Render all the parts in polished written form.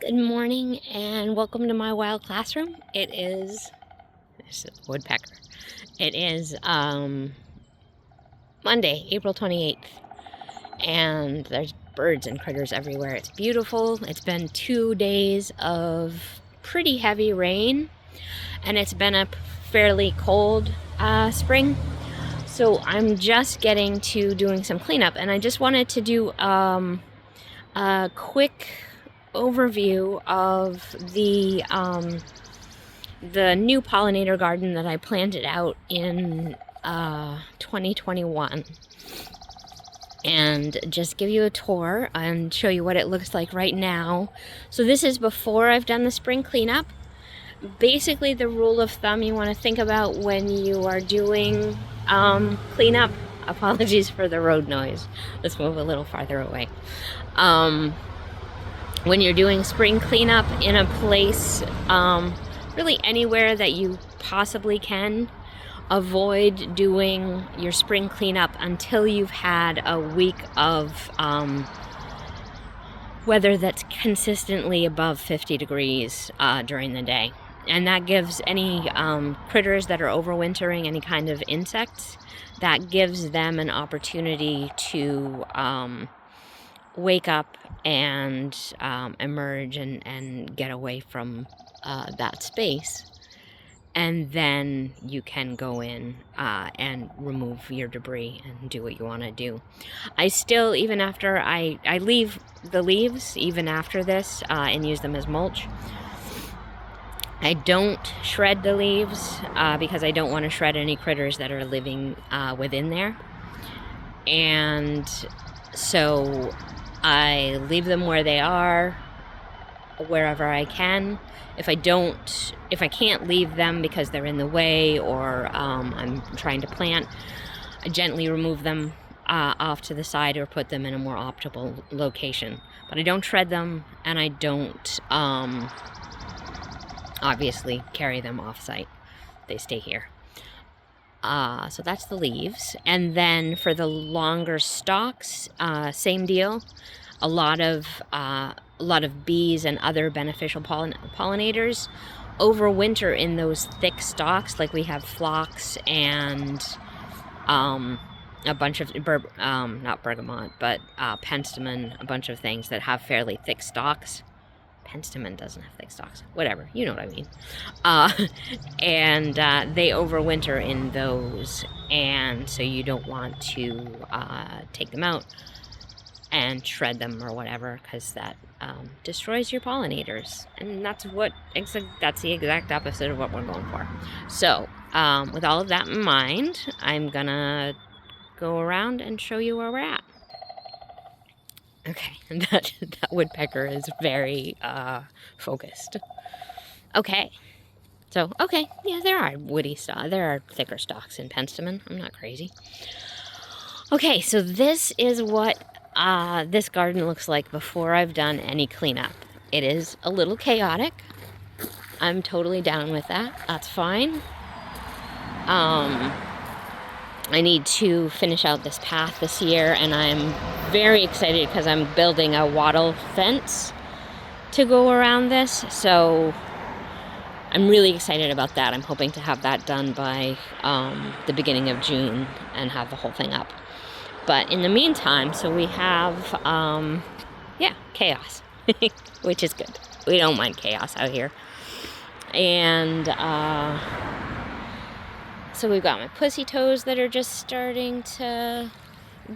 Good morning and welcome to my wild classroom. This is a woodpecker. It is Monday, April 28th, and there's birds and critters everywhere. It's beautiful. It's been 2 days of pretty heavy rain, and it's been a fairly cold spring. So I'm just getting to doing some cleanup, and I just wanted to do a quick overview of the new pollinator garden that I planted out in 2021, and just give you a tour and show you what it looks like right now. So this is before I've done the spring cleanup. Basically, the rule of thumb you want to think about when you are doing cleanup, apologies for the road noise, let's move a little farther away. When you're doing spring cleanup in a place, really anywhere that you possibly can, avoid doing your spring cleanup until you've had a week of weather that's consistently above 50 degrees during the day. And that gives any critters that are overwintering, any kind of insects, that gives them an opportunity to wake up and emerge and get away from that space. And then you can go in and remove your debris and do what you want to do. I still, even after I leave the leaves, even after this, and use them as mulch. I don't shred the leaves because I don't want to shred any critters that are living within there. And so I leave them where they are, wherever I can. If I can't leave them because they're in the way or I'm trying to plant, I gently remove them off to the side or put them in a more optimal location. But I don't shred them, and I don't obviously carry them off-site. They stay here. So that's the leaves. And then for the longer stalks, same deal. A lot of bees and other beneficial pollinators overwinter in those thick stalks. Like we have phlox and a bunch of not bergamot, but penstemon, a bunch of things that have fairly thick stalks. Penstemon doesn't have thick stalks. Whatever, you know what I mean. And they overwinter in those, and so you don't want to take them out and shred them or whatever, because that destroys your pollinators, and that's the exact opposite of what we're going for. So with all of that in mind, I'm gonna go around and show you where we're at. Okay, that woodpecker is very focused. Okay, yeah, there are there are thicker stalks in penstemon. I'm not crazy. Okay, so this is what this garden looks like before I've done any cleanup. It is a little chaotic. I'm totally down with that. That's fine. I need to finish out this path this year, and I'm very excited because I'm building a wattle fence to go around this. So I'm really excited about that. I'm hoping to have that done by the beginning of June and have the whole thing up. But in the meantime, so we have, chaos, which is good. We don't mind chaos out here. And so we've got my pussy toes that are just starting to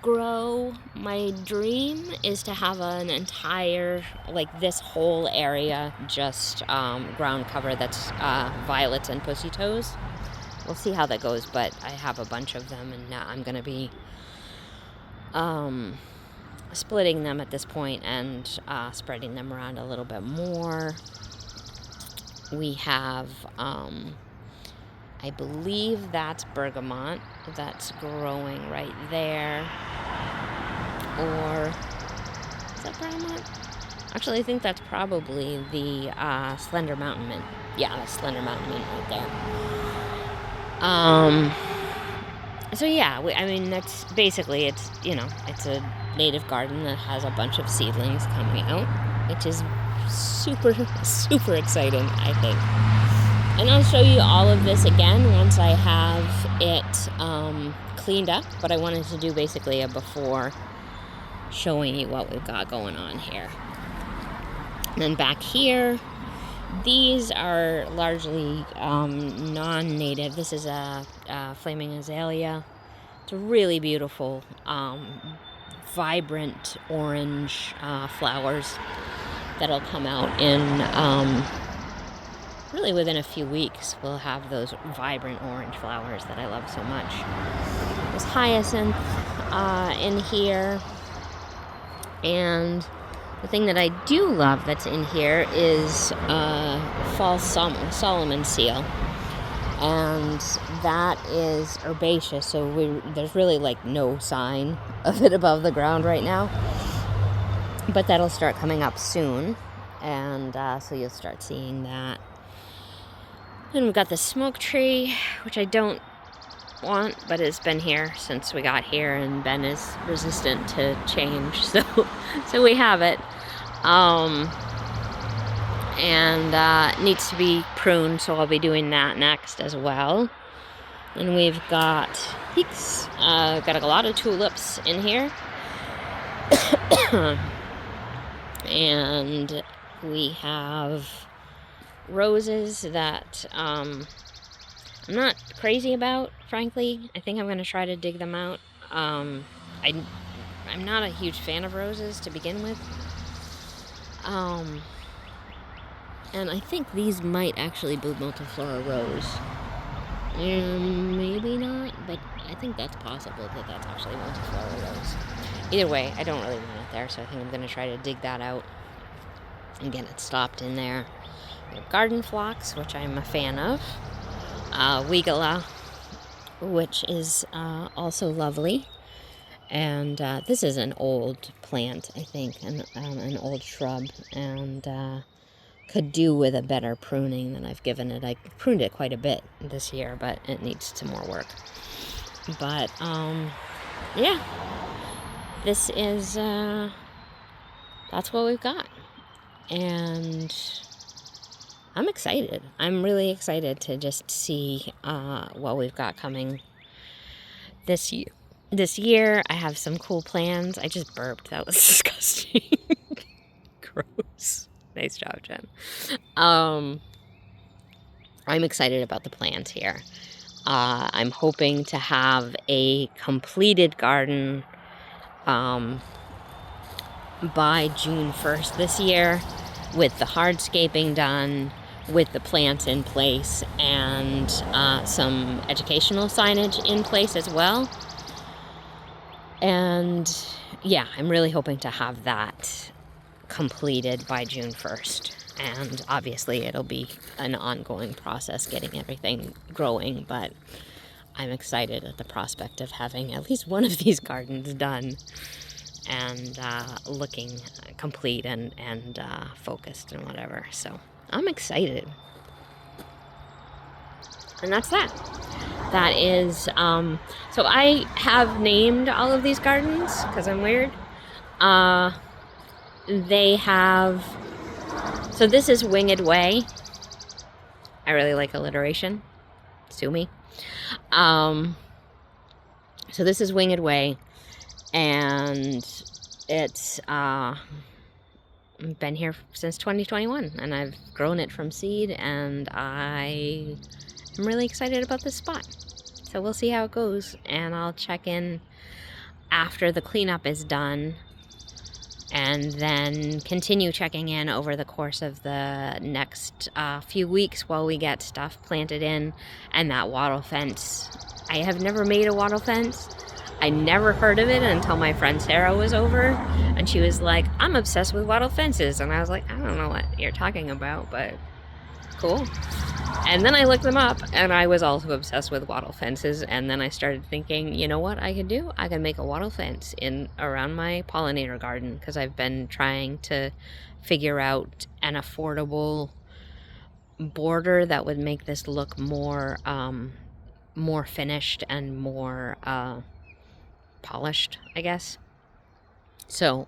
grow. My dream is to have an entire, like this whole area, just ground cover that's violets and pussy toes. We'll see how that goes, but I have a bunch of them, and I'm going to be splitting them at this point and spreading them around a little bit more. We have I believe that's bergamot that's growing right there. Or is that bergamot? Actually, I think that's probably the slender mountain mint. Yeah, the slender mountain mint right there. So yeah, I mean, that's basically, it's a native garden that has a bunch of seedlings coming out, which is super, super exciting, I think. And I'll show you all of this again once I have it cleaned up, but I wanted to do basically a before showing you what we've got going on here. And then back here, these are largely non-native. This is a flaming azalea. It's a really beautiful, vibrant orange flowers that'll come out in really within a few weeks. We'll have those vibrant orange flowers that I love so much. There's hyacinth in here, and the thing that I do love that's in here is false Solomon seal, and that is herbaceous, so there's really like no sign of it above the ground right now, but that'll start coming up soon, and so you'll start seeing that. Then we've got the smoke tree, which I don't want, but it's been here since we got here, and Ben is resistant to change, so we have it. And it needs to be pruned, so I'll be doing that next as well. And we've got peaks, got a lot of tulips in here. And we have roses that I'm not crazy about, frankly. I think I'm going to try to dig them out. I'm not a huge fan of roses to begin with. And I think these might actually be multiflora rose. Maybe not, but I think that's possible that that's actually multiflora rose. Either way, I don't really want it there, so I think I'm going to try to dig that out and get it stopped in there. We have garden phlox, which I'm a fan of. Weigela, which is also lovely. And this is an old plant, I think, an old shrub, and could do with a better pruning than I've given it. I pruned it quite a bit this year, but it needs some more work. But, yeah, this is, that's what we've got. And I'm excited. I'm really excited to just see what we've got coming this year. This year, I have some cool plans. I just burped. That was disgusting. Gross. Nice job, Jen. I'm excited about the plans here. I'm hoping to have a completed garden by June 1st this year, with the hardscaping done, with the plants in place, and some educational signage in place as well. And yeah, I'm really hoping to have that completed by June 1st. And obviously it'll be an ongoing process getting everything growing, but I'm excited at the prospect of having at least one of these gardens done and looking complete and focused and whatever. So I'm excited. And that's that. That is, so I have named all of these gardens because I'm weird. They have, so this is Winged Way. I really like alliteration. Sue me. So this is Winged Way, and it's been here since 2021, and I've grown it from seed, and I'm really excited about this spot. So we'll see how it goes, and I'll check in after the cleanup is done, and then continue checking in over the course of the next few weeks while we get stuff planted in. And that wattle fence, I have never made a wattle fence. I never heard of it until my friend Sarah was over, and she was like, I'm obsessed with wattle fences. And I was like, I don't know what you're talking about, but cool. And then I looked them up, and I was also obsessed with wattle fences. And then I started thinking, you know what I could do? I could make a wattle fence around my pollinator garden, because I've been trying to figure out an affordable border that would make this look more finished and more polished, I guess. So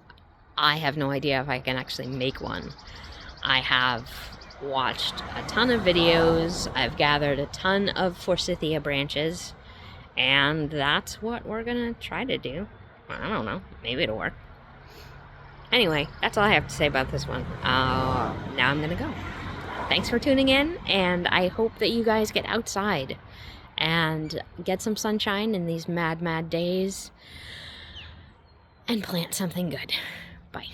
I have no idea if I can actually make one. I have watched a ton of videos, I've gathered a ton of forsythia branches, and that's what we're gonna try to do. I don't know, maybe it'll work. Anyway, that's all I have to say about this one. Now I'm gonna go. Thanks for tuning in, and I hope that you guys get outside and get some sunshine in these mad days and plant something good. Bye.